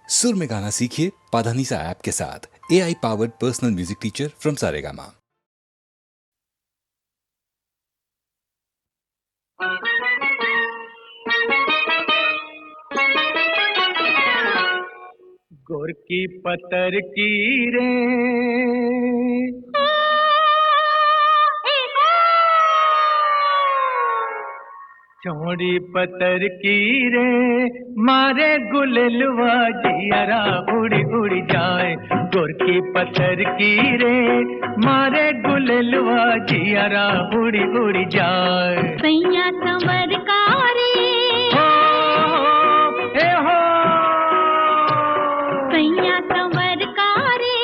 सुर में गाना सीखिए पाधानीसा ऐप के साथ। AI powered personal music teacher from Saregama. गोरकी पतर की रे चौड़ी पतर की रे मारे गुललवा जियरा उड़ी उड़ी जाए। गोरकी पतर की रे मारे गुललवा जियरा उड़ी उड़ी जाए। सैया संवर का रे हो सैया संवर का रे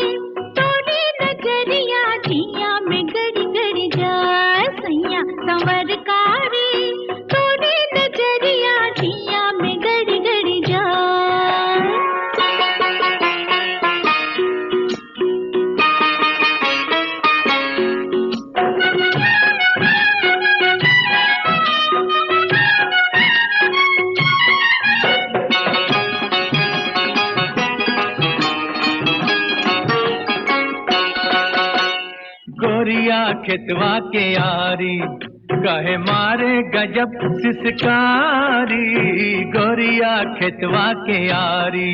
तोड़ी नजरिया जिया में गड़ी गड़ी जाए। सैया संवर का रे तोड़ी नजरिया जिया में गड़ी गड़ी जाए। गोरिया खेतवा के यारी कहे मारे गजब सिसकारी। गोरिया खेतवा के यारी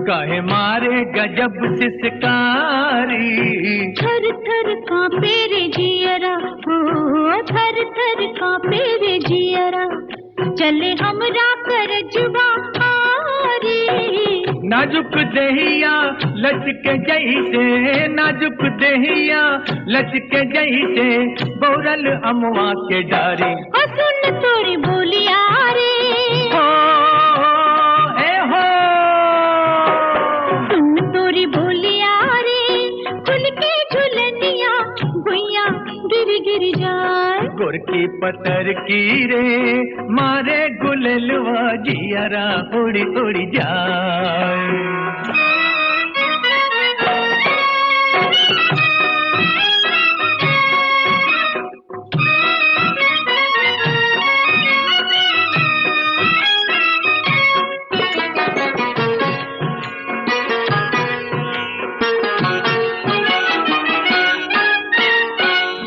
कहे मारे गजब सिसकारी। थर थर कांपे रे जियरा हो थर थर कांपे रे जियरा चले हमरा कर जुबा आरी। नाजुक देहिया लचके जैसे नाजुक देहिया लचके जैसे बौरल अमवा के डारी। ओ सुन तोरी बोलिया रे हो ए हो सुन तोरी बोलिया रे खुल के झुलनिया गुइया गिर गिर जाए। गोरकी पतर की रे मारे गुललवा जियरा उड़ी उड़ी जाए।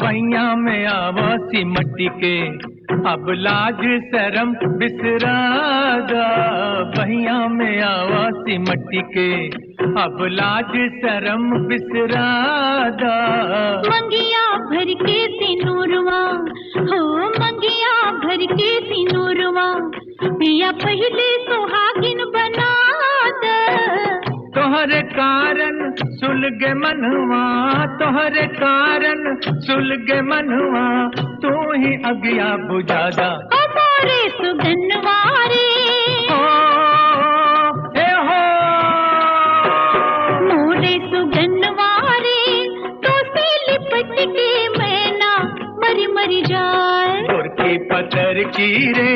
पैया में आवासी मट्टी के अब लाज शरम बिसरादा। बहिया में आवासी मट्टी के अब लाज शरम बिसरादा। मंगिया भर के सिनूरवा हो मंगिया भर के सिनूरवा पिया पहले सुहागिन बना दे। तोहरे कारण सुलगे मनवा तोहरे कारण सुलगे मनवा तू ही अगिया बुझादा। हमारे सुगनवारे हो ए हो मोरे सुगनवारे तो से लिपट के मैना मरी मरी जाए। गोरकी पतर की रे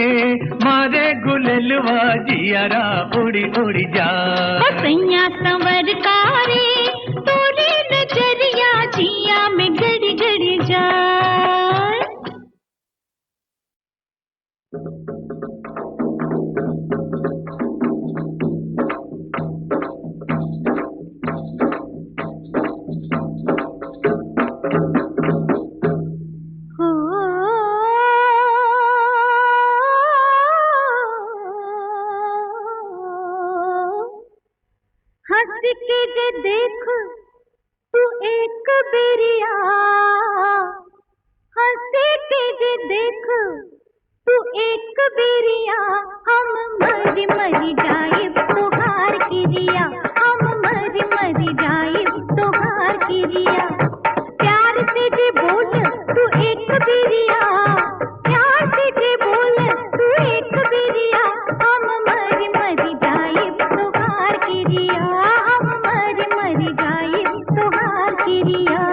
मारे गुललवा जियरा उड़ी उड़ी जाए। सैया संवर का रे तोरी नजरिया जिया में गड़ी गड़ी जाए। हंस के जे देख तू एक बेरिया हंस के जे देख तू एक बेरिया हम मरी मरी जाए तोहार किरिया। हम मरी मरी जाए तोहार किरिया। प्यार से जे बोल तू एक बेरिया प्यार से जे बोल तू एक बेरिया हम मरी मरी जाए तोहार किरिया। हम मरी मरी जाए तोहार किरिया।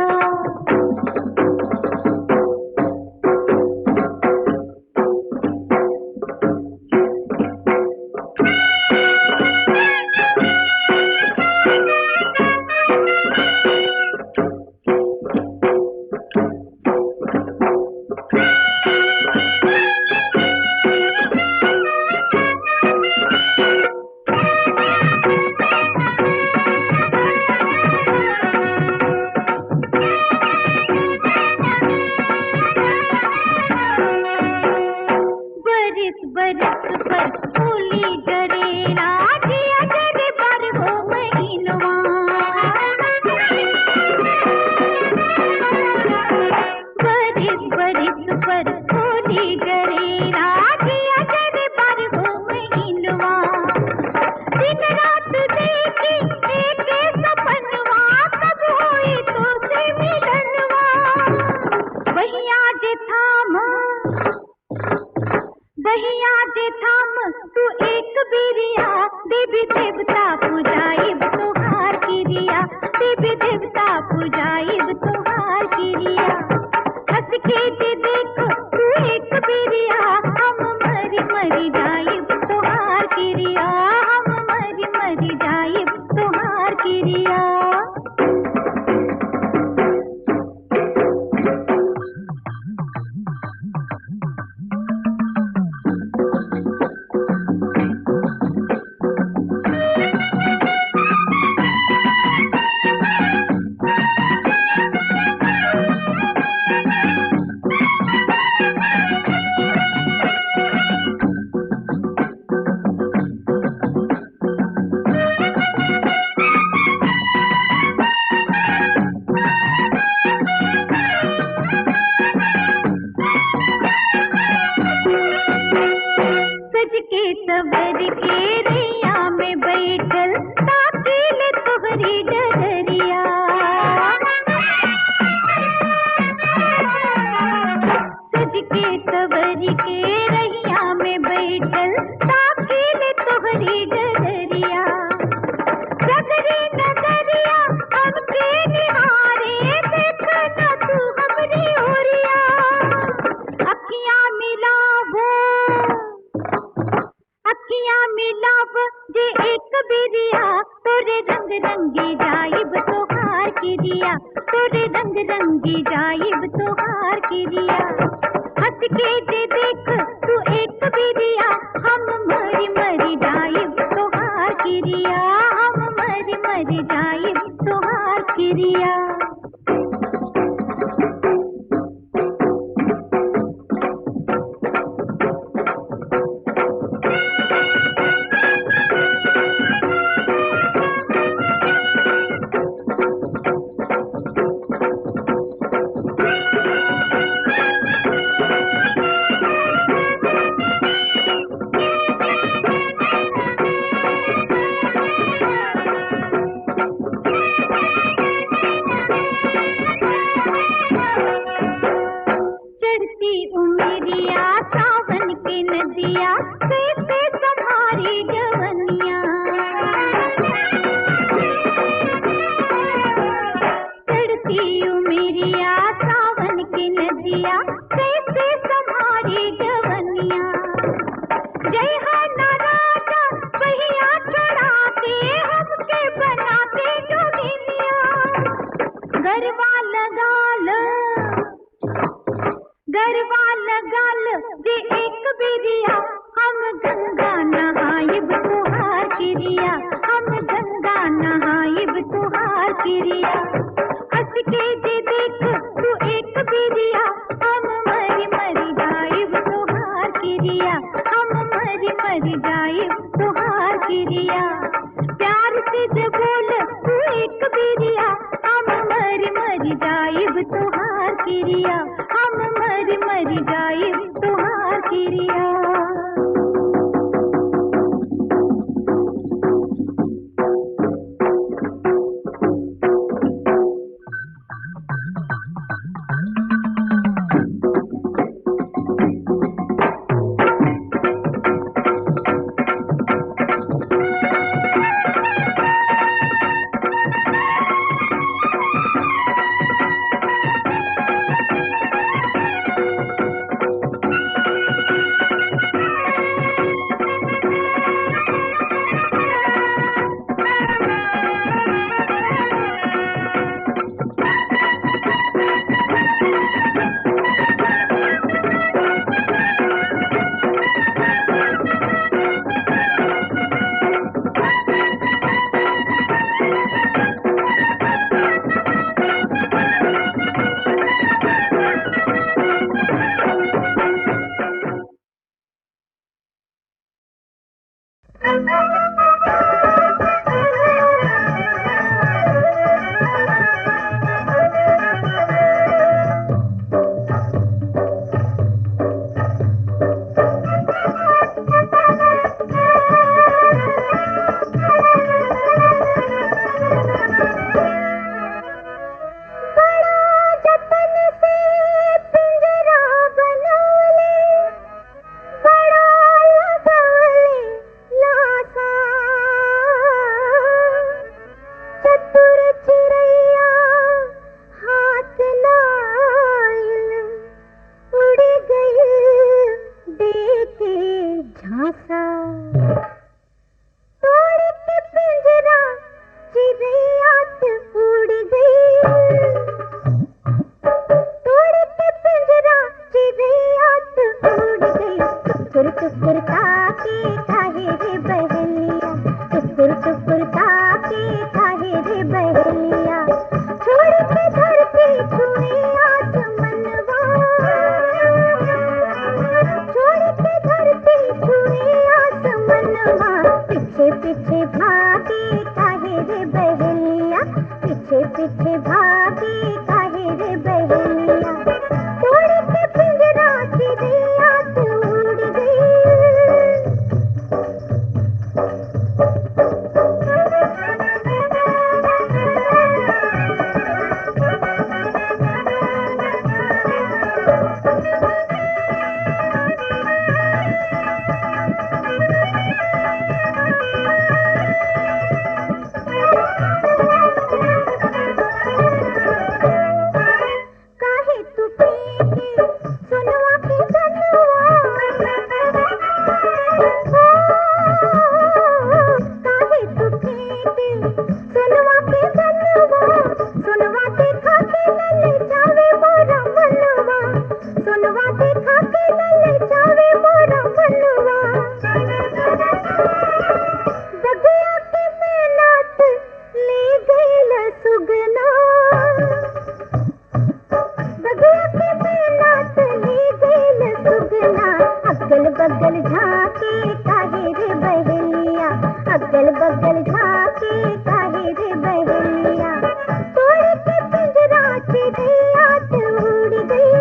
रात देखी एक सपनवा, कब हुई तो से मिलनवा। बहिया जे थाम तू एक बिरिया, देवी देवता पुजाइब तुहार किरिया, देवी देवता पुजाइब तुहार किरिया। हंस के जे देखो तू एक बिरिया, हम मरी मरी जाइब तुहार किरिया, हम मरी मरी जाइब तुहार किरिया। सवर के रैया में बैठल, ताकील तोहरी डगरिया। सज के सवर के रैया में बैठल, ताकील तोहरी डगरिया। डगरी नगरिया हमके निहारे, देख न तू हमरी ओरिया। अखियां मिलाव जे एक बिरिया, तोरे रंग रंगी जाइब तोहार किरिया, तोरे रंग रंगी जाइब तोहार किरिया। हंस के जे देख तू एक बिरिया, हम मरी मरी जाइब तोहार किरिया, हम मरी मरी जाइब तोहार किरिया। उमरिया सावन के नदिया, कैसे संभारी जवनिया। चढ़ती उमरिया सावन के नदिया, कैसे संभारी जवनिया। जय हाना राजा पहिया चढ़ाते, हमके बनाते जोगिनिया। गरबा लगाल जे एक बिरिया, हम गंगा नहाइब तुहार किरिया, हम गंगा नहाइब तुहार किरिया। हंस के जे देख तू एक बिरिया, हम मरी मरी जाइब तुहार किरिया, हम मरी मरी जाइब तुहार किरिया। प्यार से जे बोल तू एक बिरिया, हम मरी मरी जाइब तुहार किरिया, हम मरी मरी जाइब तुहार किरिया। टुकुर ताके काहे रे बहेलिया, छोड़ के धरती छुए आसमनवा, छोड़ के धरती छुए आसमनवा, पीछे पीछे भागे काहे रे बहेलिया, पीछे पीछे भागे काहे रे बहेलिया, तोड़ के पिंजरा चिड़िया तू उड़ गई। काहे तू पीके सुनवा के जनवा, काहे तू पीके सुनवा के जनवा, सुनवा देखा के लले जावे मोरा मनवा, सुनवा देखा के लले जावे मोरा मनवा, बगिया के मेलात ले गइल सुगना, बगिया के मेलात ले गइल सुगना, अगल बगल झाके काहे रे बहेलिया, अगल बगल झाके काहे रे बहेलिया, तोड़ के पिंजरा चिड़िया तू उड़ गई।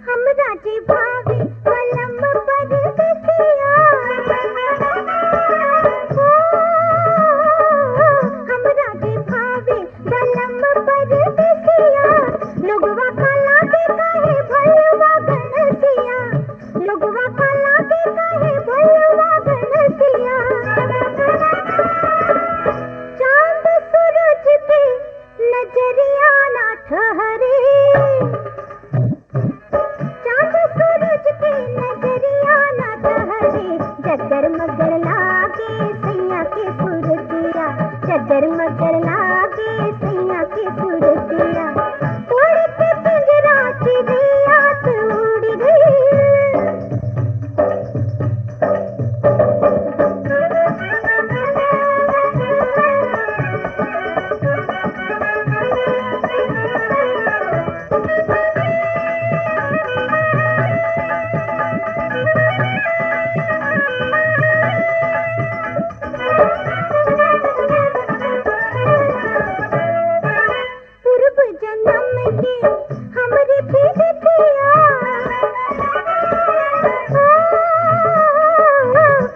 हमरा जी भाभी कलम पर बिसिया, हमरा जी भाभी कलम पर बिसिया, लोगवा काला के काहे भलवा गनसिया, लोगवा काला के काहे भलवा गनसिया, चांद सूरज के नजरिया ना ठहरे, चांद सूरज के नजरिया ना ठहरे, जगर मगर लागे सैया के सुरतिया, जगर मगर लागे सैया के सुरतिया, तोड़ के पिंजरा चिड़िया तू उड़ गई। पूर्व जन्म के हमरे प्रीतिया,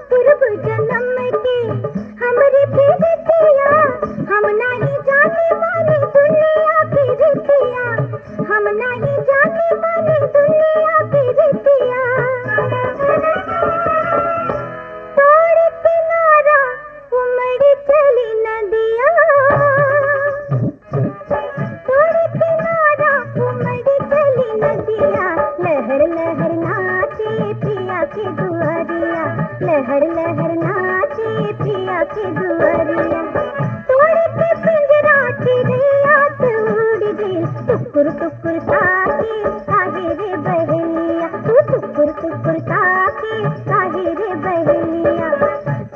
पूर्व जन्म के हमरे प्रीतिया, हम नहीं जाने वाली दुनिया की रीतिया, हम नहीं जाने वाली दुनिया की रीतिया, तोड़ किनारा उमड़ चली नदिया, तोड़ किनारा उमड़ चली नदिया, लहर लहर नाचे पिया के दुआरिया, लहर लहर नाचे पिया के दुआरिया, तोड़ के पिंजरा चिड़िया तू उड़ गई, टुकुर टुकुर ताके काहे रे बहेलिया, तू टुकुर टुकुर ताके काहे रे बहेलिया,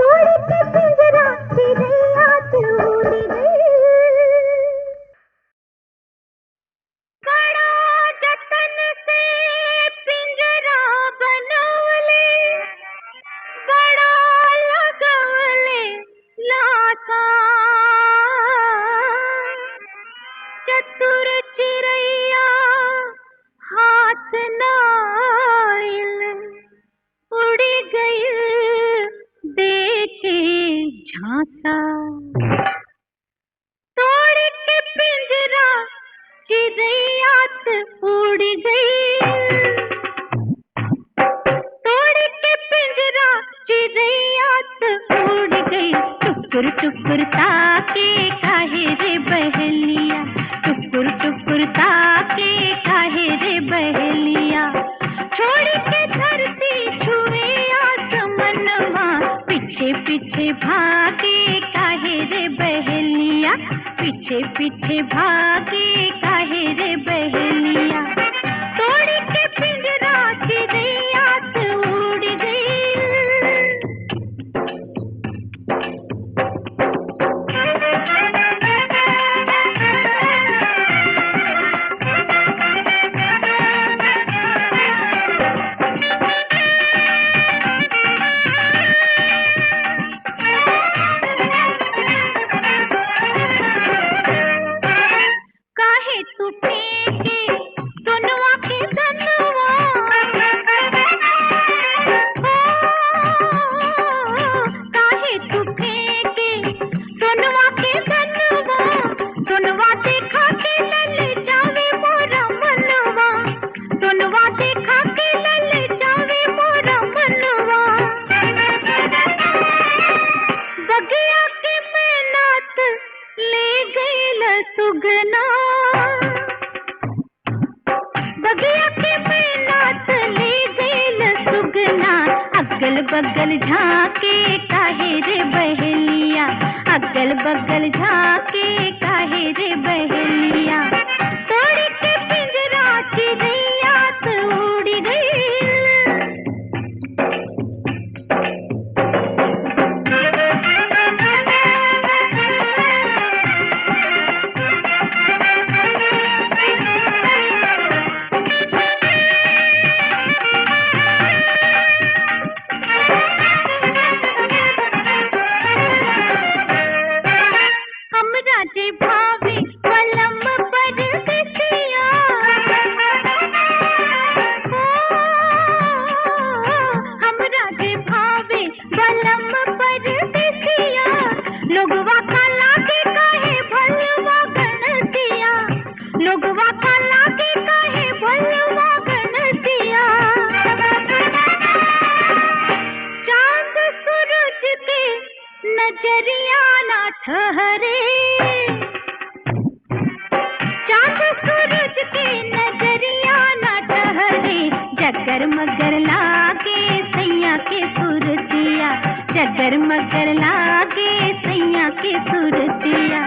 तोड़ के पिंजरा चिड़िया तू उड़ गई। बड़ा जतन से पिंजरा बनवले, बड़ा लगवले लासा, चतुर चिड़ैया हाथ नाइल, उड़ी गई देखे झांसा, तोड़ के पिंजरा चिड़ैया तू उड़ गई, तोड़ के पिंजरा चिड़ैया तू उड़ गई, टुकुर टुकुर ताके काहे रे बहेलिया, टुकुर टुकुर ताके काहे रे बहेलिया, छोड़ के पीछे भागे काहे रे बहेलिया, तोड़ के पिंजरा चिड़ैया तो उड़ गई। काहे तू फेंके सोनवा के सनवा, काहे तू फेंके सोनवा के सनवा, सोनवा देखा के लल जावे मोरा मनवा, सोनवा देखा के लल जावे मोरा मनवा। बगिया के मेहनत ले गईल सुगना, बगिया के मेहनत ले गईल सुगना, अगल बगल झाके काहे रे बहेलिया, अगल बगल झाके काहे रे बहेलिया, तोड़ के पिंजरा चिड़ैया तो उड़ गई। हमरा जे भावे पलम पर सिसिया, हमरा जे भावे पलम पर सिसिया, लोगवा का लागे काहे भलवा गणतिया, लोगवा का लागे काहे भलवा गणतिया। चांद सूरज के नजरिया ना ठहरे, चांद सूरज के नजरिया ना ठहरे, जगर मगर लागे सैया के सुरतिया, जगर मगर लागे सैया के सुरतिया,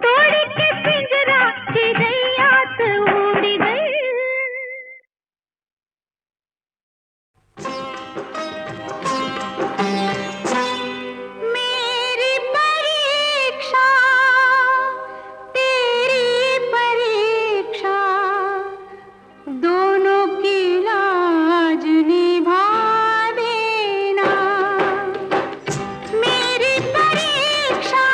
तोड़ के पिंजरा चिड़ैया तो उड़ गई। मेरी परीक्षा तेरी परीक्षा, दोनों की लाज निभा देना। मेरी परीक्षा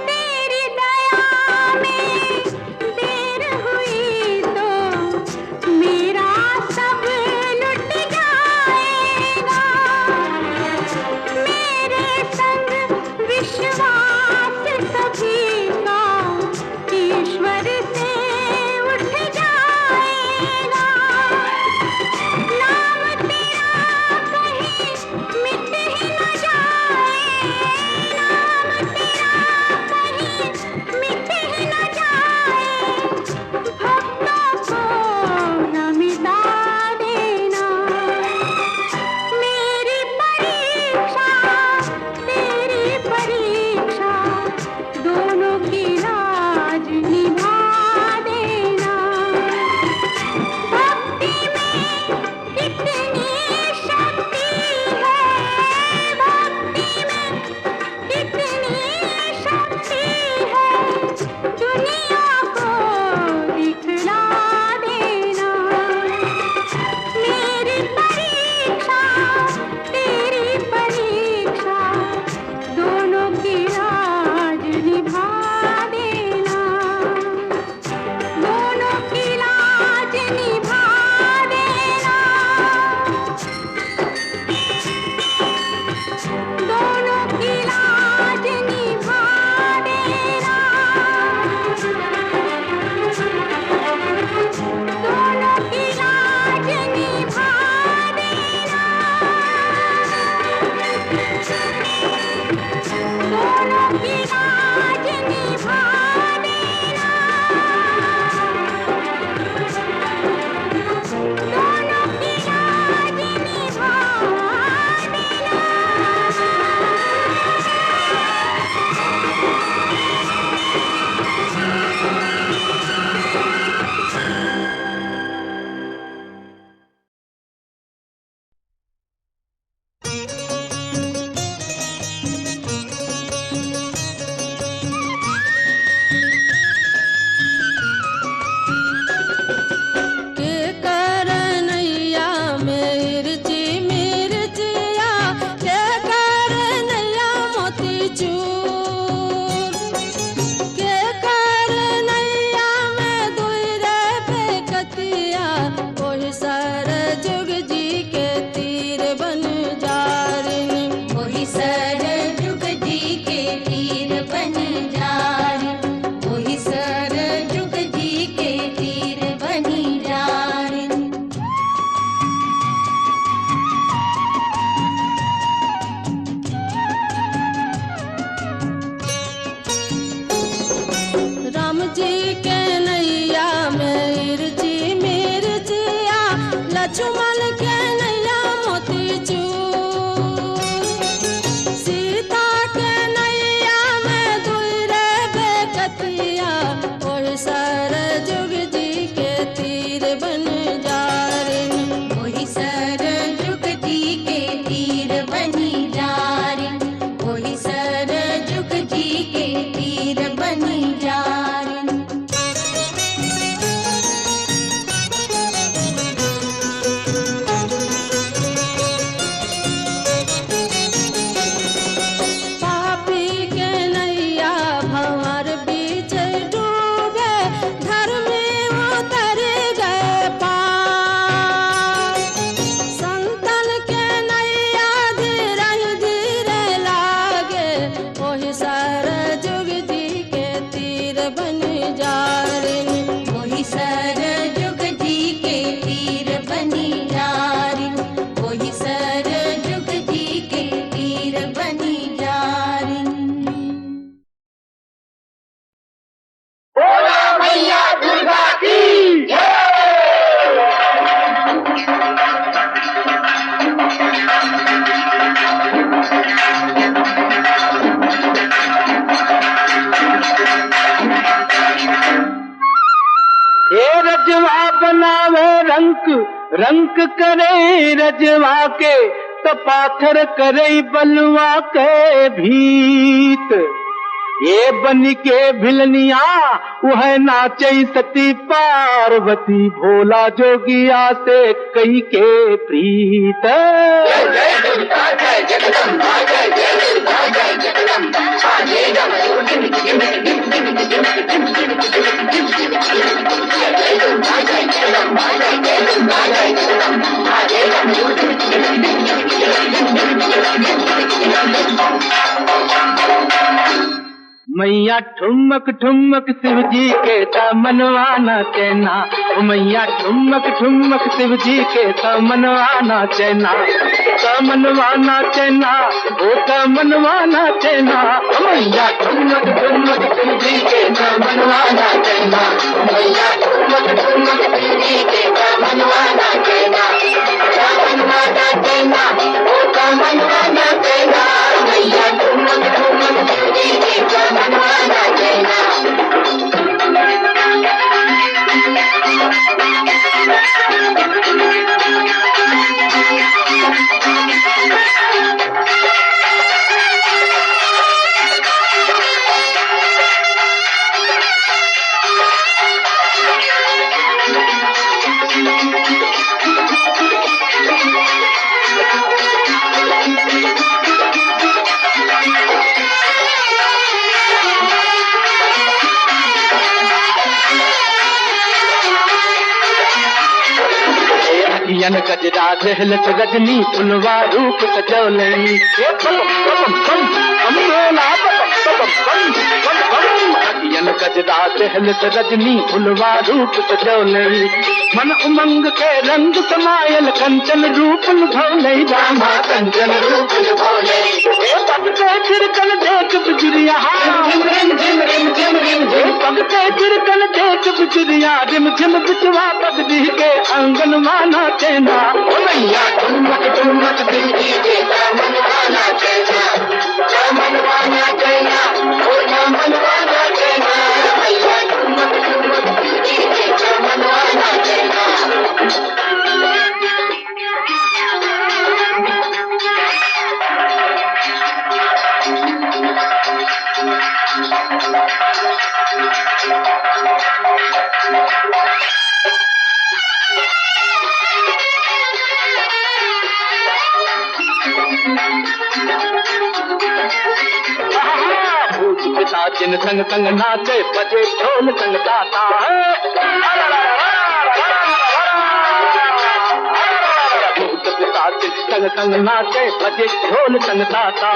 तेरी दया में देर हुई तो मेरा सब लुट जाएगा। मेरे संग विश्वास सभी का ईश्वर से उठ जाएगा। नाम तेरा कहीं मिट ही न जाए, नाम तेरा कहीं मिट ही न जाए। भक्तों को न मिटा देना। मेरी परीक्षा तेरी परीक्षा, दोनों की लाज निभा देना। भक्ति में कितनी शक्ति है, भक्ति में कितनी शक्ति है, दुनिया को दिखला देना। मेरी परीक्षा तेरी परीक्षा, दोनों की लाज निभा देना। दोनों की लाज निभा देना। दोनों की लाज निभा देना। दोनों की लाज निभा देना। दोनों की लाज निभा देना। दोनों की लाज निभा देना। के करनैया मिर्ची मिर्चिया, के करनैया मोती चूर, के करनैया में दुई रे बेकतिया, ओहि सर जुग जी के तीर बन जारिन, ओहि सर जुग जी के तीर बन जारिन, ओहि सर जुग जी के तीर बनी जारिन। राम जी के नैया मिर्ची मिर्चिया, लक्ष्मण के नैया मोती चूर, सीता के नैया में दुई रे बेकतिया, ओहि सर जुग जी के तीर बन जारिन, ओहि सर जुग जी के तीर बनी जारिन, ओहि सर जुग जी के तीर बनी जारिन। पापी के नैया भंवर बीच डूबे, धर्मी उतर गए पार, संतन के नैया धीरे धीरे लागे, ओहि सर जुग जी के तीर बन जारिन, ओहि सर जुग जी के तीर बनी जारिन, ओहि सर जुग जी के तीर बनी जारिन। मैया दुर्गा की जय। ये रजवा बनावे रंक रंक करे रजवा के, तो पाथर करे बलवा के भीत। ये बनी के भिलनिया वह नाचे सती पार्वती भोला जोगिया से कई के प्रीत। मैया ठुमक ठुमक शिव जी के मनवाना चैना, मैया ठुमक ठुमक शिव जी के मनवाना चैना, मनवाना चैना, ओ मनवाना चैना, मैया ठुमक ठुमक शिव जी के मनवाना चैना, मैया ठुमक ठुमक शिव जी के मनवाना चैना, मनवाना चैना, ओ मनवाना चैना, मैया ठुमक ठुमक शिव जी के मनवाना चैना। यन गजरा दहलत रजनी फुलवा रूप सजौलनी, यन गजरा दहलत रजनी फुलवा रूप सजौलनी, मन उमंग के रंग समायल कंचन रूप लुभौलई, रामा कंचन रूप लुभौलई, पग के चिरकन देख बिजुरिया, पग के चिरकन देख बिजुरिया, रिम झिम बिचवा पगड़ी के आंगन माना चैना, मैया ठुमक ठुमक बिजली के मनवाना चैना, मनवाना चैना, ओ मनवाना चैना, मैया ठुमक ठुमक बिजली के मनवाना चैना। जिन संग संग नाचे बजे ढोल संग गाता है, संग संग नाचे बजे ढोल संग गाता,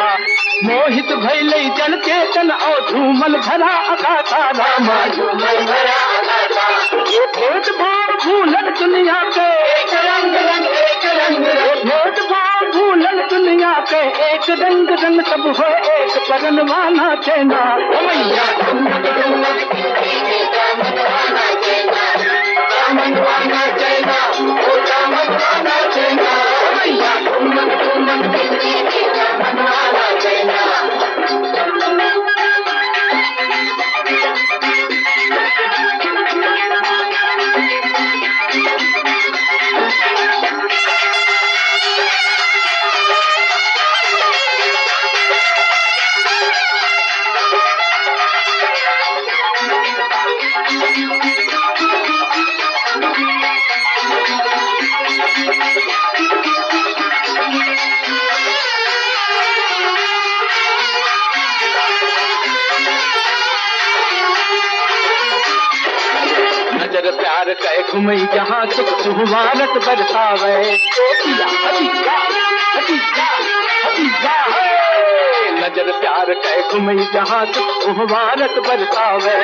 मोहित भैलई जन चेतन और झूमल भरा अगाता, रामा झूमल भरा अगाता, ये भेद भाव भूलन दुनिया के एक रंग रंग, एक रंग रंग, भेद भाव भूलन दुनिया के एक रंग रंग, सब हो एक परनवाना चैना, मैया ठुमक ठुमक मनवाना चैना, मनवाना चैना, ओ मनवाना चैना, मैया ठुमक ठुमक मनवाना चैना। नजर प्यार कह घुमई जहाँ सुख सुहवारत बरसावे, नजर प्यार कह घुमई जहाँ सुख सुहवारत बरसावे,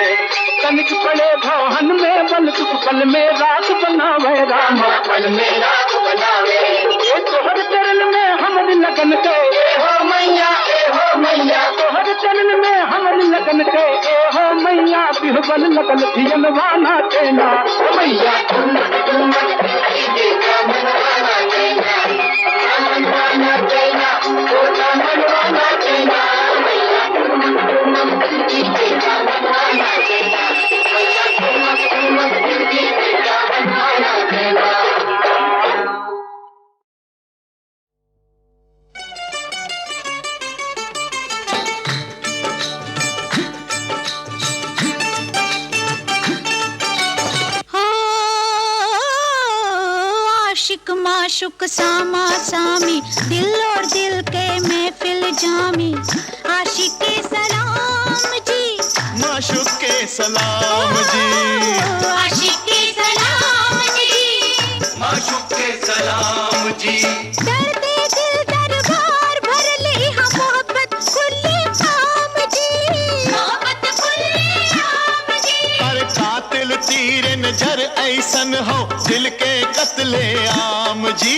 कनिक पड़े भवन में बल सुख पल में रात बनावे, रामा पल में रात बनावे, तोहर चरण में हमर लगन के हो मैया, हो मैया, तोहर चरण में हमर लगन के हो मैया, बिहबल लगन धियन वाना चैना, मैया ठुमक ठुमक मनवाना चैना, मनवाना चैना, ओ मनवाना चैना, मैया ठुमक ठुमक मनवाना चैना, मैया ठुमक ठुमक मनवाना चैना। माशुक सामा सामी, दिल और दिल के महफिल जामी, आशिक के सलाम जी, माशुक के सलाम जी, आशिक के सलाम जी, माशुक के सलाम जी। दर्दे दिल दरबार भर ले हाँ मोहब्बत खुले आम जी, मोहब्बत खुले आम जी। पर कातिल तीर नजर ऐसन हो दिल के कत्ले आम जी,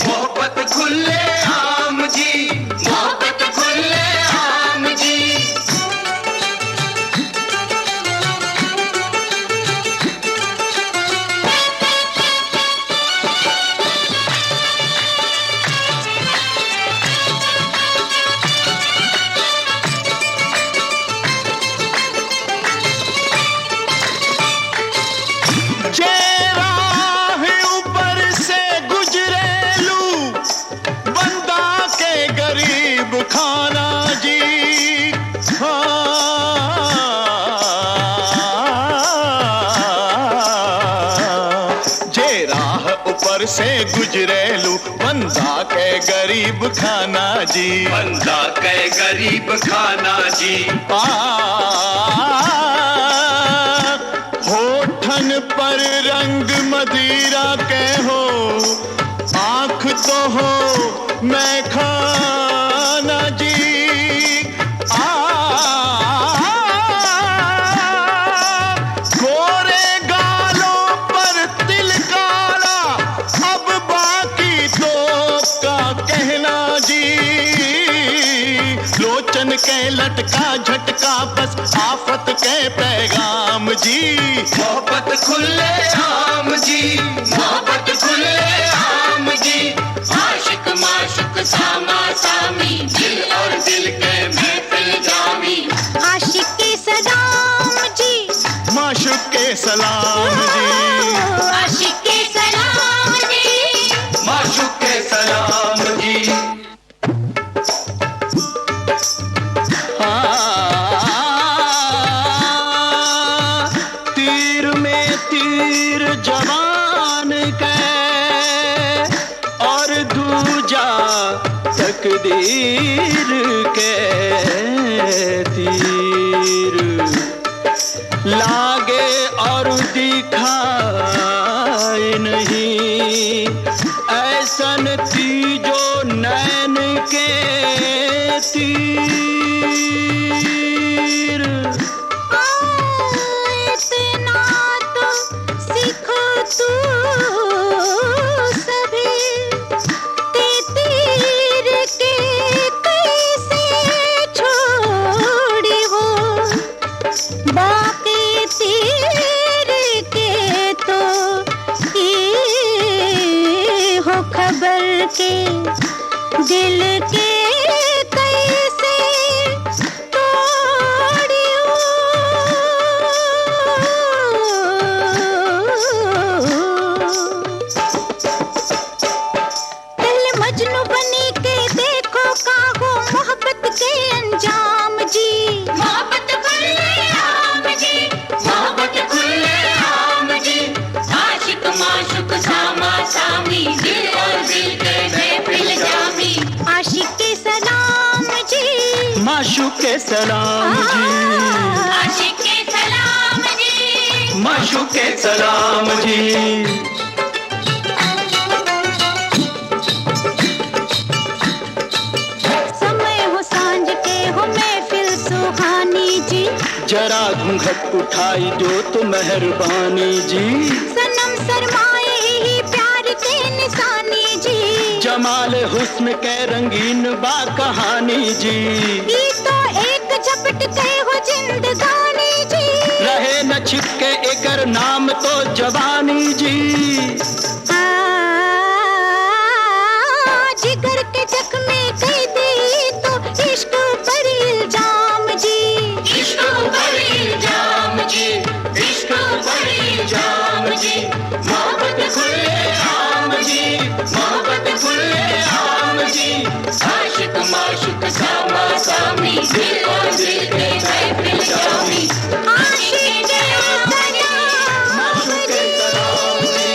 मोहब्बत खुले आम जी, मोहब्बत खुले आम जी। खाना जी, जे राह ऊपर से गुजरेलू बंदा के गरीब खाना जी, बंदा के गरीब खाना जी। होठन पर रंग मदिरा के हो, आँख तो हो मैं खाना जी। गोरे गालों पर तिल काला, अब बाकी तो का कहना जी। लोचन के लटका झटका बस आफत के पैगाम जी, मोहब्बत खुले आम जी, मोहब्बत खुले आम जी। आशिक माशुक सामा सामी, दिल और दिल के महफिल जामी, आशिक के सलाम जी, माशुक के सलाम जी, आशिक के सलाम जी, माशुक के सलाम जी। तीर में तीर जवान के और दूजा तकदीर के तीर, लागे और दिखाए नहीं ऐसन तीजो नैन के तीर। इतना तो सीखो तू सभी, ते तीर के कैसे छोड़ी हो, बाकी तीर के तो ये हो खबर के, दिल के कैसे तोड़ियो। पहले मजनू बनी के देखो काहो मोहब्बत के अंजाम जी, मोहब्बत खुले आम जी, मोहब्बत खुले आम जी। आशिक माशुक सामा सामी, दिल और दिल के महफिल जामी, आशिक के सलाम जी, माशुक के सलाम जी, आशिक के सलाम जी, माशुक के सलाम जी। समय हो सांझ के हो महफिल सुहानी जी, जरा घूंघट उठाई जो तो मेहरबानी जी, सनम सरमाए ही प्यार के निशानी जी, जमाल हुस्न के रंगीन बा कहानी जी। ये तो एक झपट के हो जिंदगानी जी, रहे न छिपके एकर नाम तो जवानी जी। जिगर के जख्मे कई दी तो इश्क पर इल्जाम जी, इश्क पर इल्जाम जी, इश्क पर इल्जाम जी। मोहब्बत खुले आम जी, मोहब्बत खुले आम जी। आशिक माशुक सामा सामी, दिल और दिल के महफिल जामी, आशिक के सलाम माशुक के सलाम जी,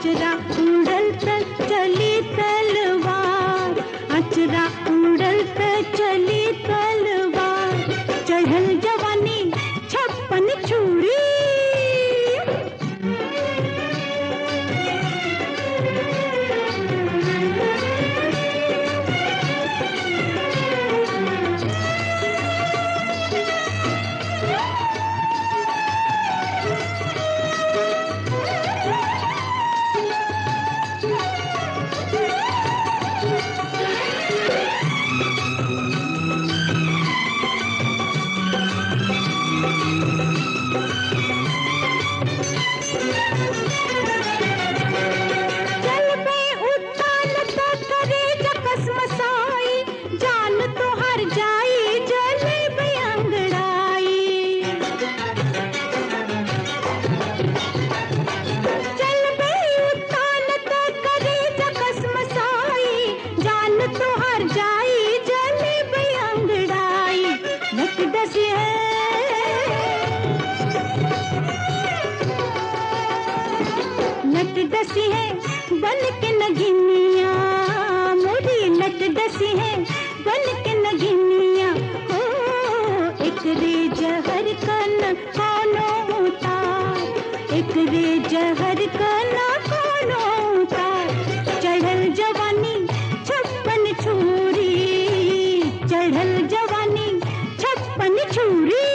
अचरा उड़ल त चली तलवार, अचरा उड़ल त चली तलवार, चढ़ल जवानी छप्पन छुरी। लट डसी है बन के नगिनिया, मोरी लट डसी है बन के नगिनिया। हो एक रे जहर कन कोनो उतार, एक रे जहर कन कोनो उतार, चढ़ल जवानी छप्पन छुरी, चढ़ल जवानी छप्पन छुरी।